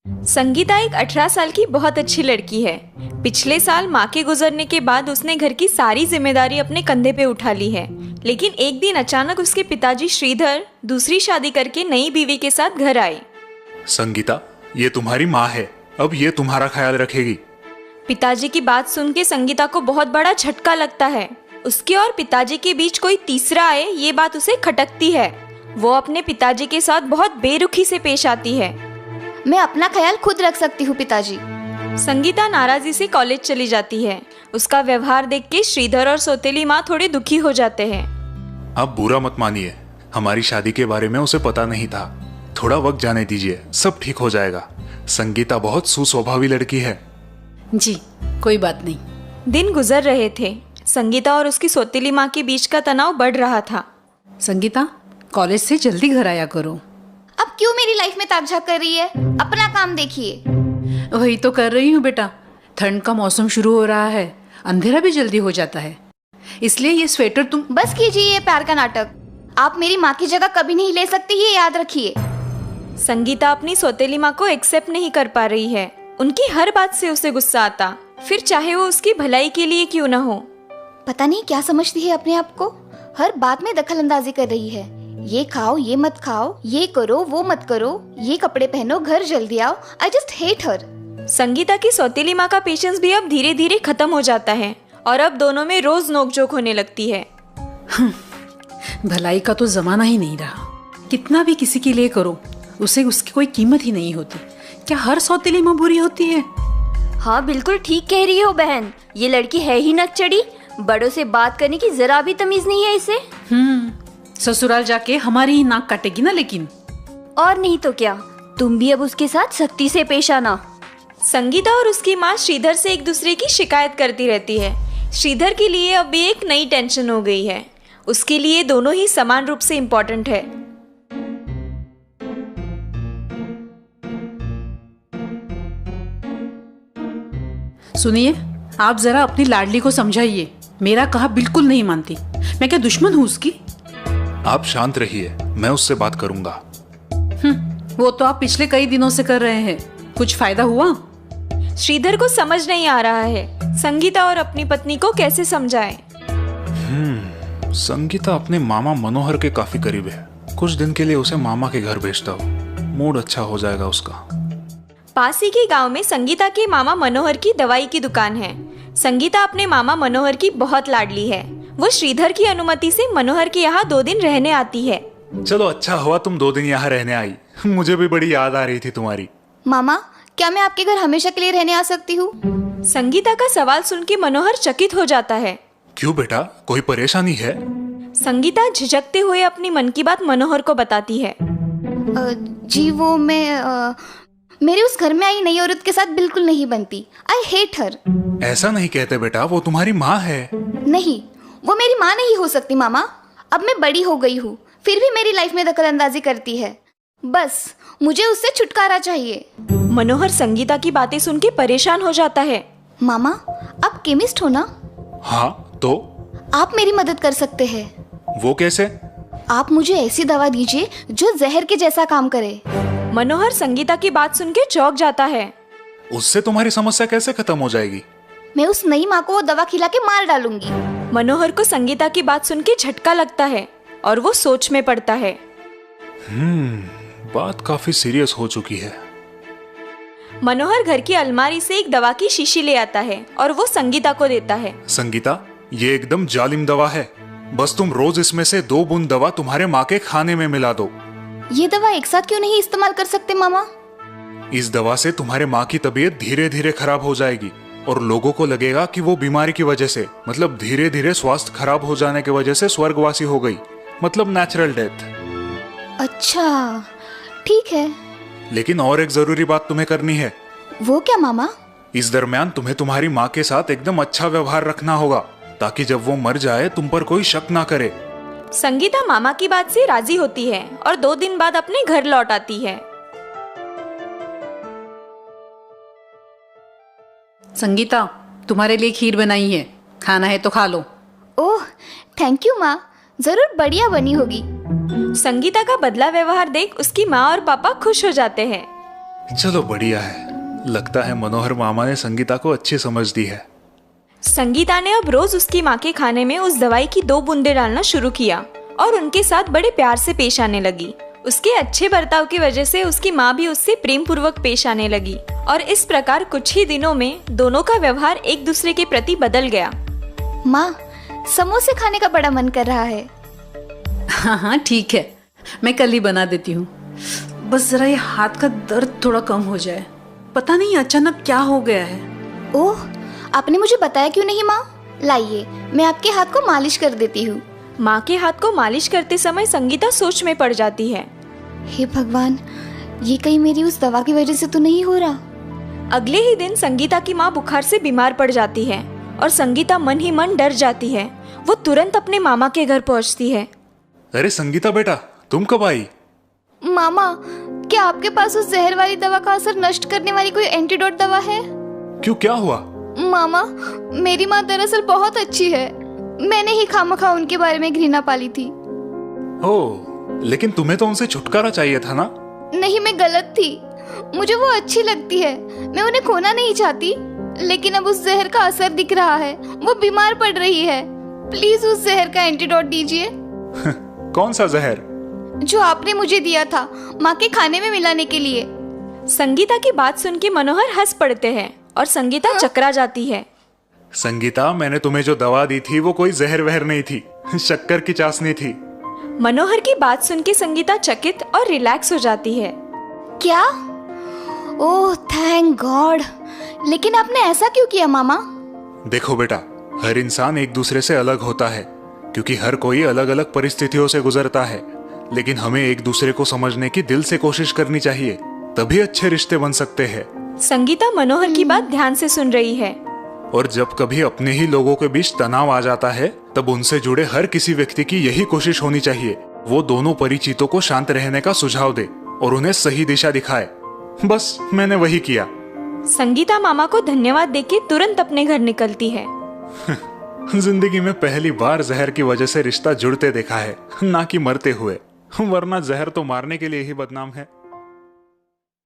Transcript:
संगीता एक 18 साल की बहुत अच्छी लड़की है। पिछले साल माँ के गुजरने के बाद उसने घर की सारी जिम्मेदारी अपने कंधे पे उठा ली है। लेकिन एक दिन अचानक उसके पिताजी श्रीधर दूसरी शादी करके नई बीवी के साथ घर आए। संगीता, ये तुम्हारी माँ है, अब ये तुम्हारा ख्याल रखेगी। पिताजी की बात सुन के संगीता को बहुत बड़ा झटका लगता है। उसके और पिताजी के बीच कोई तीसरा आए, ये बात उसे खटकती है। वो अपने पिताजी के साथ बहुत बेरुखी से पेश आती है। मैं अपना ख्याल खुद रख सकती हूँ पिताजी। संगीता नाराजी से कॉलेज चली जाती है। उसका व्यवहार देख के श्रीधर और सौतेली माँ थोड़े दुखी हो जाते हैं। अब बुरा मत मानिए, हमारी शादी के बारे में उसे पता नहीं था। थोड़ा वक्त जाने दीजिए, सब ठीक हो जाएगा। संगीता बहुत सुस्वभावी लड़की है। जी, कोई बात नहीं। दिन गुजर रहे थे। संगीता और उसकी सौतेली माँ के बीच का तनाव बढ़ रहा था। संगीता, कॉलेज से जल्दी घर आया करो। अब क्यों मेरी लाइफ में ताक-झाक कर रही है? अपना काम देखिए। वही तो कर रही हूँ बेटा। ठंड का मौसम शुरू हो रहा है, अंधेरा भी जल्दी हो जाता है, इसलिए ये स्वेटर तुम। बस कीजिए ये प्यार का नाटक। आप मेरी माँ की जगह कभी नहीं ले सकती, ये याद रखिए। संगीता अपनी सौतेली माँ को एक्सेप्ट नहीं कर पा रही है। उनकी हर बात से उसे गुस्सा आता, फिर चाहे वो उसकी भलाई के लिए क्यों ना हो। पता नहीं क्या समझती है अपने आप को, हर बात में दखल अंदाजी कर रही है। ये खाओ, ये मत खाओ, ये करो, वो मत करो, ये कपड़े पहनो, घर जल्दी आओ। I just hate her. Sangeeta की सौतेली माँ का पेशेंस भी अब धीरे धीरे खत्म हो जाता है और अब दोनों में रोज नोकझोंक होने लगती है। भलाई का तो जमाना ही नहीं रहा। कितना भी किसी के लिए करो, उसे उसकी कोई कीमत ही नहीं होती। क्या हर सौतेली माँ बुरी होती है? हाँ, बिल्कुल ठीक कह रही हो बहन। ये लड़की है ही नकचड़ी। बड़ों से बात करने की जरा भी तमीज नहीं है इसे। ससुराल जाके हमारी ही नाक काटेगी ना। लेकिन और नहीं तो क्या, तुम भी अब उसके साथ सख्ती से पेश आना। संगीता और उसकी माँ श्रीधर से एक दूसरे की शिकायत करती रहती है। श्रीधर के लिए अब भी एक नई टेंशन हो गई है। उसके लिए दोनों ही समान रूप से इम्पोर्टेंट है। सुनिए, आप जरा अपनी लाडली को समझाइए। मेरा कहा बिल्कुल नहीं मानती। मैं क्या दुश्मन हूँ उसकी? आप शांत रहिए, मैं उससे बात करूंगा। वो तो आप पिछले कई दिनों से कर रहे हैं। कुछ फायदा हुआ? श्रीधर को समझ नहीं आ रहा है संगीता और अपनी पत्नी को कैसे समझाए। संगीता अपने मामा मनोहर के काफी करीब है। कुछ दिन के लिए उसे मामा के घर भेजता हूँ, मूड अच्छा हो जाएगा उसका। पास ही के गांव में संगीता के मामा मनोहर की दवाई की दुकान है। संगीता अपने मामा मनोहर की बहुत लाडली है। वो श्रीधर की अनुमति से मनोहर के यहाँ 2 दिन रहने आती है। चलो, अच्छा हुआ तुम 2 दिन यहाँ रहने आई। मुझे भी बड़ी याद आ रही थी तुम्हारी। मामा, क्या मैं आपके घर हमेशा के लिए रहने आ सकती हूँ? संगीता का सवाल सुन के मनोहर चकित हो जाता है। क्यों बेटा, कोई परेशानी है? संगीता झिझकते हुए अपनी मन की बात मनोहर को बताती है। जी वो मेरे उस घर में आई नई औरत के साथ बिल्कुल नहीं बनती। I hate her. ऐसा नहीं कहते बेटा, वो तुम्हारी माँ है। नहीं, वो मेरी माँ नहीं हो सकती मामा। अब मैं बड़ी हो गई हूँ, फिर भी मेरी लाइफ में दखल अंदाजी करती है। बस मुझे उससे छुटकारा चाहिए। मनोहर संगीता की बातें सुन के परेशान हो जाता है। मामा, आप केमिस्ट हो ना? हाँ, तो आप मेरी मदद कर सकते हैं। वो कैसे? आप मुझे ऐसी दवा दीजिए जो जहर के जैसा काम करे। मनोहर संगीता की बात सुन के चौंक जाता है। उससे तुम्हारी समस्या कैसे खत्म हो जाएगी? मैं उस नई माँ को वो दवा खिला के मार डालूंगी। मनोहर को संगीता की बात सुन के झटका लगता है और वो सोच में पड़ता है। बात काफी सीरियस हो चुकी है। मनोहर घर की अलमारी से एक दवा की शीशी ले आता है और वो संगीता को देता है। संगीता, ये एकदम जालिम दवा है। बस तुम रोज इसमें से 2 बूंद दवा तुम्हारे माँ के खाने में मिला दो। ये दवा एक साथ क्यों नहीं इस्तेमाल कर सकते मामा? इस दवा से तुम्हारे माँ की तबीयत धीरे धीरे खराब हो जाएगी और लोगों को लगेगा कि वो बीमारी की वजह से, मतलब धीरे धीरे स्वास्थ्य खराब हो जाने की वजह से स्वर्गवासी हो गई, मतलब नेचुरल डेथ। अच्छा, ठीक है। लेकिन और एक जरूरी बात तुम्हें करनी है। वो क्या मामा? इस दरमियान तुम्हें तुम्हारी माँ के साथ एकदम अच्छा व्यवहार रखना होगा, ताकि जब वो मर जाए तुम पर कोई शक ना करे। संगीता मामा की बात से राजी होती है और 2 दिन बाद अपने घर लौट आती है। संगीता, तुम्हारे लिए खीर बनाई है, खाना है तो खा लो। ओह, थैंक यू माँ, जरूर बढ़िया बनी होगी। संगीता का बदला व्यवहार देख उसकी माँ और पापा खुश हो जाते हैं। चलो बढ़िया है, लगता है मनोहर मामा ने संगीता को अच्छी समझ दी है। संगीता ने अब रोज उसकी माँ के खाने में उस दवाई की 2 बूंदे डालना शुरू किया और उनके साथ बड़े प्यार से पेश आने लगी। उसके अच्छे बर्ताव की वजह से उसकी माँ भी उससे प्रेम पूर्वक पेश आने लगी और इस प्रकार कुछ ही दिनों में दोनों का व्यवहार एक दूसरे के प्रति बदल गया। माँ, समोसे खाने का बड़ा मन कर रहा है। हाँ हाँ ठीक है, मैं कल ही बना देती हूँ। बस जरा ये हाथ का दर्द थोड़ा कम हो जाए, पता नहीं अचानक क्या हो गया है। ओह, आपने मुझे बताया क्यों नहीं माँ? लाइए, मैं आपके हाथ को मालिश कर देती हूँ। माँ के हाथ को मालिश करते समय संगीता सोच में पड़ जाती है। हे भगवान, ये कहीं मेरी उस दवा की वजह से तो नहीं हो रहा? अगले ही दिन संगीता की माँ बुखार से बीमार पड़ जाती है और संगीता मन ही मन डर जाती है। वो तुरंत अपने मामा के घर पहुँचती है। अरे संगीता बेटा, तुम कब आई? मामा, क्या आपके पास उस जहर वाली दवा का असर नष्ट करने वाली कोई एंटीडोट दवा है? क्यों, क्या हुआ? मामा, मेरी माँ दरअसल बहुत अच्छी है। मैंने ही खामखा उनके बारे में घृणा पाली थी। ओह, लेकिन तुम्हें तो उनसे छुटकारा चाहिए था ना? नहीं, मैं गलत थी। मुझे वो अच्छी लगती है, मैं उन्हें खोना नहीं चाहती। लेकिन अब उस जहर का असर दिख रहा है, वो बीमार पड़ रही है। प्लीज उस जहर का एंटीडोट दीजिए। कौन सा जहर? जो आपने मुझे दिया था माँ के खाने में मिलाने के लिए। संगीता की बात सुन के मनोहर हंस पड़ते हैं और संगीता चकरा जाती है। संगीता, मैंने तुम्हें जो दवा दी थी वो कोई जहर वहर नहीं थी, शक्कर की चाशनी थी। मनोहर की बात सुन के संगीता चकित और रिलैक्स हो जाती है। क्या? Oh thank God. लेकिन आपने ऐसा क्यों किया मामा? देखो बेटा, हर इंसान एक दूसरे से अलग होता है, क्योंकि हर कोई अलग अलग परिस्थितियों से गुजरता है। लेकिन हमें एक दूसरे को समझने की दिल से कोशिश करनी चाहिए, तभी अच्छे रिश्ते बन सकते हैं। संगीता मनोहर की बात ध्यान से सुन रही है। और जब कभी अपने ही लोगों के बीच तनाव आ जाता है, तब उनसे जुड़े हर किसी व्यक्ति की यही कोशिश होनी चाहिए, वो दोनों परिचितों को शांत रहने का सुझाव दे और उन्हें सही दिशा दिखाए। बस मैंने वही किया। संगीता मामा को धन्यवाद देके तुरंत अपने घर निकलती है। जिंदगी में पहली बार जहर की वजह से रिश्ता जुड़ते देखा है, ना कि मरते हुए, वरना जहर तो मारने के लिए ही बदनाम है।